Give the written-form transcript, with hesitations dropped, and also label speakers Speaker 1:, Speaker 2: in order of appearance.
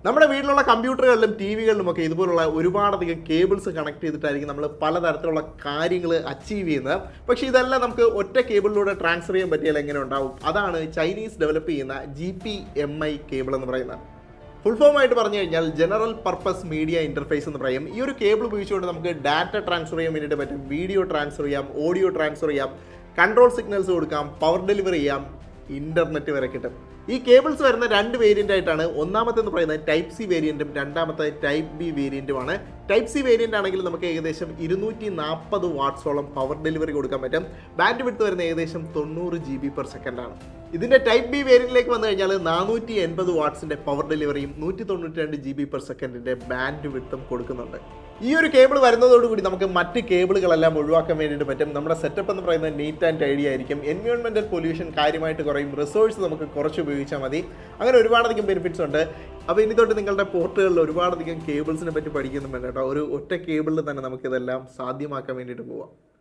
Speaker 1: നമ്മുടെ വീട്ടിലുള്ള കമ്പ്യൂട്ടറുകളിലും ടി വികളിലുമൊക്കെ ഇതുപോലുള്ള ഒരുപാടധികം കേബിൾസ് കണക്ട് ചെയ്തിട്ടായിരിക്കും നമ്മൾ പലതരത്തിലുള്ള കാര്യങ്ങൾ അച്ചീവ് ചെയ്യുന്നത്. പക്ഷേ ഇതെല്ലാം നമുക്ക് ഒറ്റ കേബിളിലൂടെ ട്രാൻസ്ഫർ ചെയ്യാൻ പറ്റിയാൽ എങ്ങനെ ഉണ്ടാവും? അതാണ് ചൈനീസ് ഡെവലപ്പ് ചെയ്യുന്ന GPMI കേബിൾ എന്ന് പറയുന്നത്. ഫുൾ ഫോം ആയിട്ട് പറഞ്ഞു കഴിഞ്ഞാൽ ജനറൽ പർപ്പസ് മീഡിയ ഇൻ്റർഫേസ് എന്ന് പറയും. ഈ ഒരു കേബിൾ ഉപയോഗിച്ചുകൊണ്ട് നമുക്ക് ഡാറ്റ ട്രാൻസ്ഫർ ചെയ്യാൻ വേണ്ടിയിട്ട് പറ്റും, വീഡിയോ ട്രാൻസ്ഫർ ചെയ്യാം, ഓഡിയോ ട്രാൻസ്ഫർ ചെയ്യാം, കൺട്രോൾ സിഗ്നൽസ് കൊടുക്കാം, പവർ ഡെലിവറി ചെയ്യാം, ഇൻ്റർനെറ്റ് വരെ കിട്ടും. ഈ കേബിൾസ് വരുന്ന രണ്ട് വേരിയൻ്റ് ആയിട്ടാണ്. ഒന്നാമത്തെന്ന് പറയുന്നത് ടൈപ്പ് സി വേരിയൻറ്റും രണ്ടാമത്തെ ടൈപ്പ് ബി വേരിയൻറ്റുമാണ്. ടൈപ്പ് സി വേരിയൻ്റ് ആണെങ്കിൽ നമുക്ക് ഏകദേശം 240 വാട്ട്സോളം പവർ ഡെലിവറി കൊടുക്കാൻ പറ്റും. ബാൻഡ് വിഡ്ത്ത് വരുന്ന ഏകദേശം 90 GB/s ആണ്. ഇതിൻ്റെ ടൈപ്പ് ബി വേരിയൻറ്റിലേക്ക് വന്നു കഴിഞ്ഞാൽ 480 വാട്ട്സിൻ്റെ പവർ ഡെലിവറിയും 192 GB/s ബാൻഡ് വിഡ്ത്തും കൊടുക്കുന്നുണ്ട്. ഈ ഒരു കേബിൾ വരുന്നതോടുകൂടി നമുക്ക് മറ്റ് കേബിളുകളെല്ലാം ഒഴിവാക്കാൻ വേണ്ടിയിട്ട് പറ്റും. നമ്മുടെ സെറ്റപ്പ് എന്ന് പറയുന്നത് നീറ്റ് ആൻഡ് ടൈഡി ആയിരിക്കും. എൻവയോൺമെൻറ്റൽ പൊല്യൂഷൻ കാര്യമായിട്ട് കുറയും. റിസോഴ്സ് നമുക്ക് കുറച്ച് ഉപയോഗിച്ചാൽ മതി. അങ്ങനെ ഒരുപാടധികം ബെനിഫിറ്റ്സ് ഉണ്ട്. അപ്പോൾ ഇനി തൊട്ട് നിങ്ങളുടെ പോർട്ടുകളിൽ ഒരുപാടധികം കേബിൾസിനെ പറ്റി പഠിക്കുന്നുണ്ട് കേട്ടോ. ഒരു ഒറ്റ കേബിളിൽ തന്നെ നമുക്കിതെല്ലാം സാധ്യമാക്കാൻ വേണ്ടിയിട്ട് പോവാം.